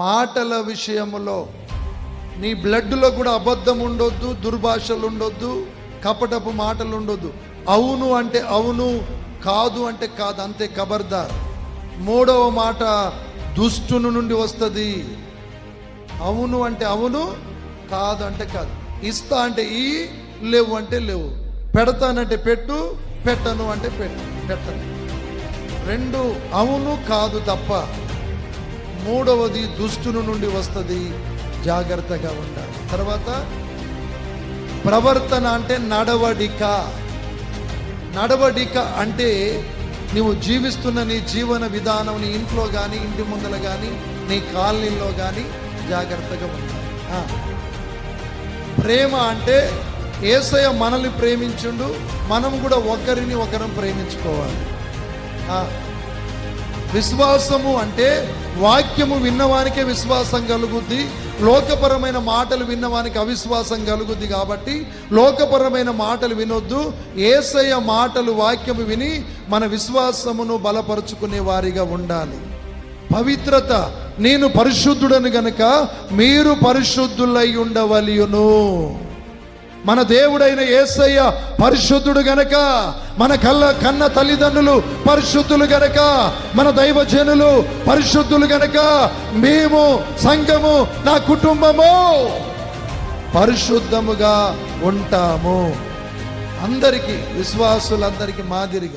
మాటల విషయములో నీ బ్లడ్లో కూడా అబద్ధం ఉండొద్దు, దుర్భాషలు ఉండొద్దు, కపటపు మాటలు ఉండొద్దు. అవును అంటే అవును, కాదు అంటే కాదు, అంతే. ఖబర్దార్. మూడవ మాట దుష్టుని నుండి వస్తుంది. అవును అంటే అవును, కాదు అంటే కాదు. ఇస్తా అంటే ఈ, లేవు అంటే లేవు. పెడతానంటే పెట్టు, పెట్టను అంటే పెట్టను. రెండు అవును కాదు తప్ప. మూడవది దుష్టుని నుండి వస్తుంది, జాగ్రత్తగా ఉండాలి. తర్వాత ప్రవర్తన అంటే నడవడిక. నడవడిక అంటే నువ్వు జీవిస్తున్న నీ జీవన విధానం, నీ ఇంట్లో కానీ, ఇంటి ముందర కానీ, నీ కాలనీలో కానీ జాగ్రత్తగా ఉండాలి. ప్రేమ అంటే యేసయ్య మనల్ని ప్రేమించుండు, మనం కూడా ఒకరిని ఒకరం ప్రేమించుకోవాలి. విశ్వాసము అంటే వాక్యము విన్నవానికే విశ్వాసం కలుగుద్ది, లోకపరమైన మాటలు విన్నవానికి అవిశ్వాసం కలుగుద్ది. కాబట్టి లోకపరమైన మాటలు వినొద్దు, యేసయ్య మాటలు, వాక్యము విని మన విశ్వాసమును బలపరుచుకునే వారిగా ఉండాలి. పవిత్రత, నేను పరిశుద్ధుడను గనుక మీరు పరిశుద్ధులై ఉండవలయును. మన దేవుడైన యేసయ్య పరిశుద్ధుడు గనక, మన కన్న తల్లిదండ్రులు పరిశుద్ధులు గనక, మన దైవజనులు పరిశుద్ధులు గనక, మేము సంఘము, నా కుటుంబము పరిశుద్ధముగా ఉంటాము. అందరికీ, విశ్వాసులందరికీ మాదిరిగా.